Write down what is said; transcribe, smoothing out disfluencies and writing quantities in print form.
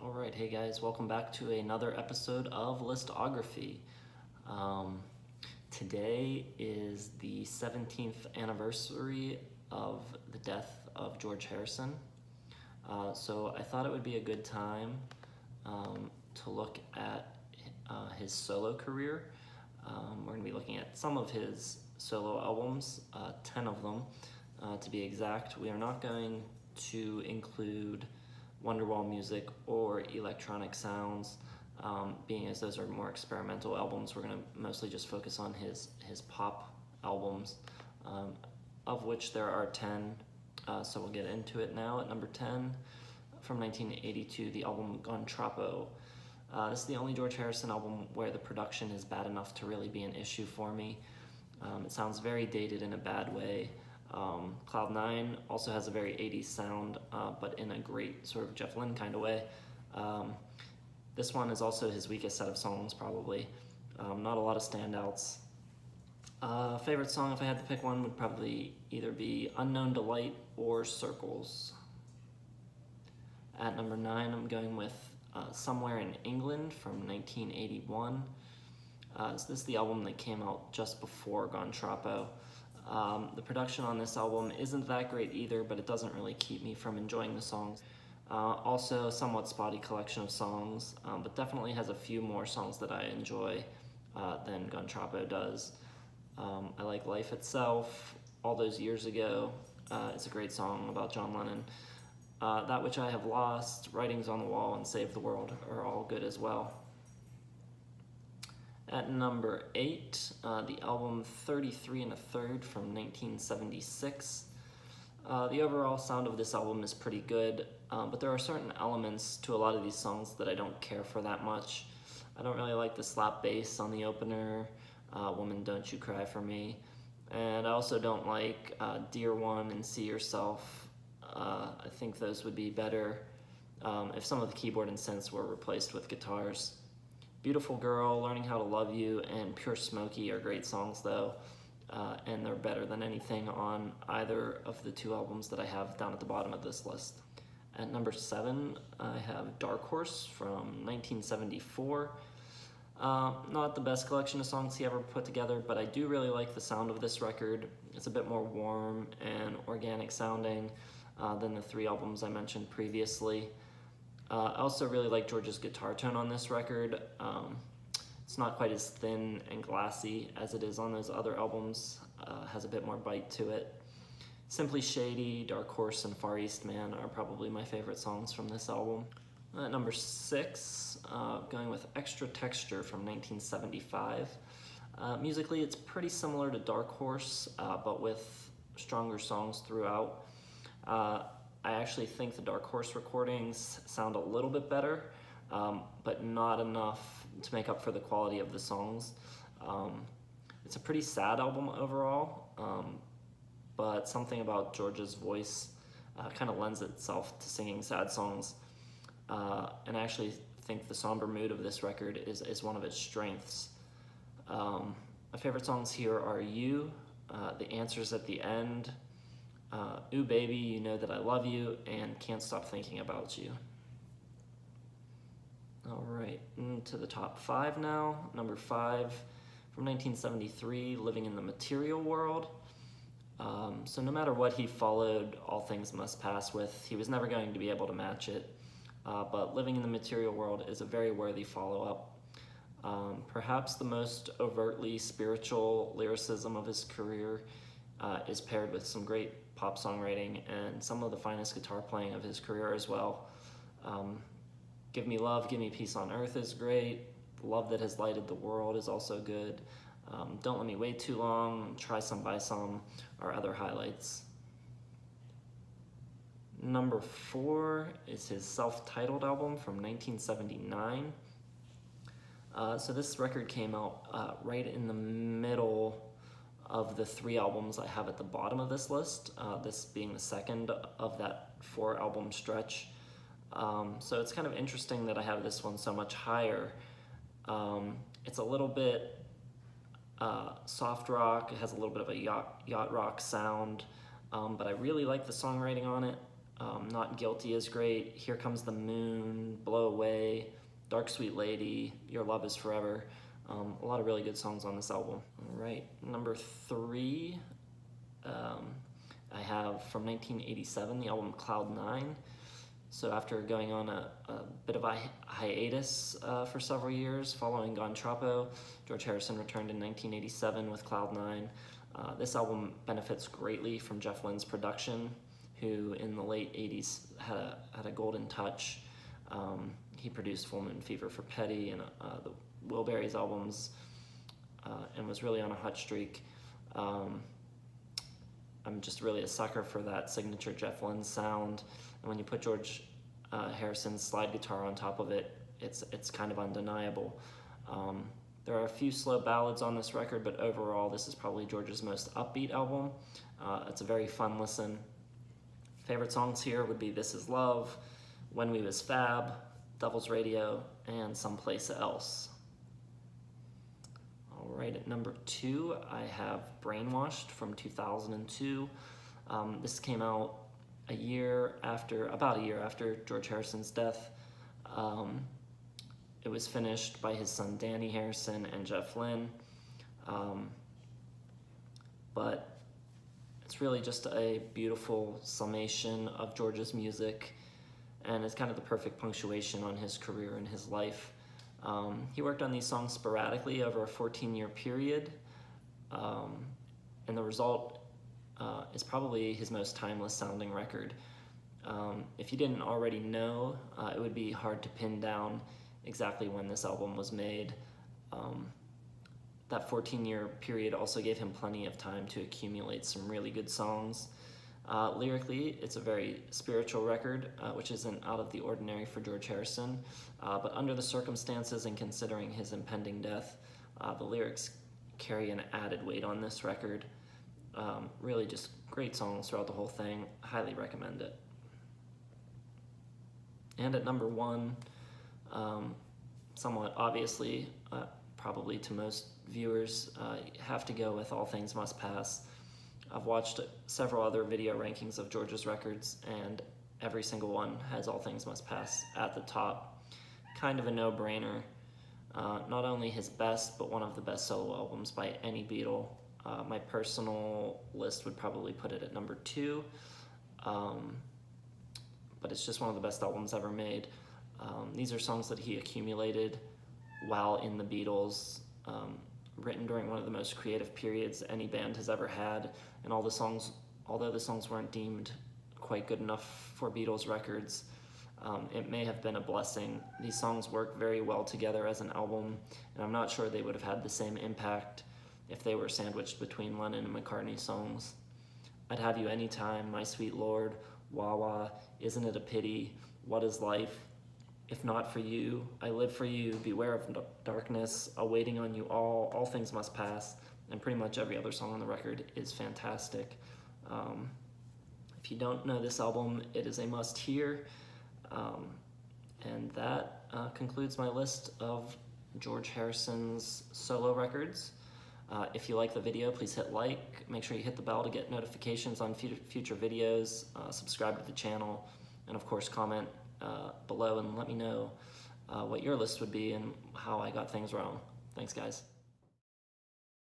Alright, hey guys, welcome back to another episode of Listography. Today is the 17th anniversary of the death of George Harrison. So I thought it would be a good time to look at his solo career. We're going to be looking at some of his solo albums, 10 of them to be exact. We are not going to include Wonderwall music or Electronic Sounds, being as those are more experimental albums. We're going to mostly just focus on his pop albums, of which there are 10, so we'll get into it now. At number 10, from 1982, the album Gone Troppo. This is the only George Harrison album where the production is bad enough to really be an issue for me. It sounds very dated in a bad way. CloudNine also has a very 80s sound, but in a great sort of Jeff Lynne kind of way. This one is also his weakest set of songs, probably. Not a lot of standouts. Favorite song, if I had to pick one, would probably either be Unknown Delight or Circles. At number 9, I'm going with Somewhere in England from 1981. So this is the album that came out just before Gone Troppo. The production on this album isn't that great either, but it doesn't really keep me from enjoying the songs. Also, a somewhat spotty collection of songs, but definitely has a few more songs that I enjoy than Gone Troppo does. I like Life Itself, All Those Years Ago. It's a great song about John Lennon. That Which I Have Lost, Writings on the Wall, and Save the World are all good as well. At number 8, the album 33 1/3 from 1976. The overall sound of this album is pretty good, but there are certain elements to a lot of these songs that I don't care for that much. I don't really like the slap bass on the opener, Woman Don't You Cry For Me, and I also don't like Dear One and See Yourself. I think those would be better if some of the keyboard and synths were replaced with guitars. Beautiful Girl, Learning How to Love You, and Pure Smoky are great songs though, and they're better than anything on either of the two albums that I have down at the bottom of this list. At number 7, I have Dark Horse from 1974. Not the best collection of songs he ever put together, but I do really like the sound of this record. It's a bit more warm and organic sounding than the 3 albums I mentioned previously. I also really like George's guitar tone on this record. It's not quite as thin and glassy as it is on those other albums. Has a bit more bite to it. Simply Shady, Dark Horse, and Far East Man are probably my favorite songs from this album. At number 6, going with Extra Texture from 1975. Musically, it's pretty similar to Dark Horse, but with stronger songs throughout. I actually think the Dark Horse recordings sound a little bit better, but not enough to make up for the quality of the songs. It's a pretty sad album overall, but something about George's voice kind of lends itself to singing sad songs. And I actually think the somber mood of this record is one of its strengths. My favorite songs here are You, The Answers at the End, Ooh Baby, You Know That I Love You, and Can't Stop Thinking About You. Alright, into the top 5 now. Number 5, from 1973, Living in the Material World. So no matter what he followed All Things Must Pass with, he was never going to be able to match it. But Living in the Material World is a very worthy follow-up. Perhaps the most overtly spiritual lyricism of his career is paired with some great pop songwriting and some of the finest guitar playing of his career as well. Give Me Love, Give Me Peace on Earth is great. Love That Has Lighted the World is also good. Don't Let Me Wait Too Long, Try Some By Some are other highlights. Number 4 is his Selftitled album from 1979. So this record came out right in the middle of the 3 albums I have at the bottom of this list, this being the second of that 4 album stretch. So it's kind of interesting that I have this one so much higher. It's a little bit soft rock, it has a little bit of a yacht rock sound, but I really like the songwriting on it. Not Guilty is great. Here Comes the Moon, Blow Away, Dark Sweet Lady, Your Love Is Forever. A lot of really good songs on this album. All right, number 3, I have from 1987, the album CloudNine. So after going on a bit of a hiatus for several years following Gone Troppo, George Harrison returned in 1987 with CloudNine. This album benefits greatly from Jeff Lynne's production, who in the late 80s had a golden touch. He produced Full Moon Fever for Petty and the Wilburys albums, and was really on a hot streak. I'm just really a sucker for that signature Jeff Lynne sound, and when you put George Harrison's slide guitar on top of it, it's kind of undeniable. There are a few slow ballads on this record, but overall this is probably George's most upbeat album. It's a very fun listen. Favorite songs here would be This Is Love, When We Was Fab, Devil's Radio, and Someplace Else. All right, at number 2, I have Brainwashed from 2002. This came out about a year after George Harrison's death. It was finished by his son Danny Harrison and Jeff Lynne. But it's really just a beautiful summation of George's music, and it's kind of the perfect punctuation on his career and his life. He worked on these songs sporadically over a 14-year period, and the result is probably his most timeless sounding record. If you didn't already know, it would be hard to pin down exactly when this album was made. That 14-year period also gave him plenty of time to accumulate some really good songs. Lyrically, it's a very spiritual record, which isn't out of the ordinary for George Harrison, but under the circumstances and considering his impending death, the lyrics carry an added weight on this record. Really just great songs throughout the whole thing. Highly recommend it. And at number 1, somewhat obviously, probably to most viewers, you have to go with All Things Must Pass. I've watched several other video rankings of George's records, and every single one has All Things Must Pass at the top. Kind of a no-brainer. Not only his best, but one of the best solo albums by any Beatle. My personal list would probably put it at number 2, but it's just one of the best albums ever made. These are songs that he accumulated while in the Beatles, written during one of the most creative periods any band has ever had, and all the songs, although the songs weren't deemed quite good enough for Beatles records, it may have been a blessing. These songs work very well together as an album, and I'm not sure they would have had the same impact if they were sandwiched between Lennon and McCartney songs. I'd Have You Anytime, My Sweet Lord, Wah Wah, Isn't It a Pity, What Is Life, If Not For You, I Live For You, Beware of Darkness, Awaiting on You All Things Must Pass, and pretty much every other song on the record is fantastic. If you don't know this album, it is a must-hear. And that concludes my list of George Harrison's solo records. If you like the video, please hit like. Make sure you hit the bell to get notifications on future videos. Subscribe to the channel, and of course comment below and let me know what your list would be and how I got things wrong. Thanks, guys.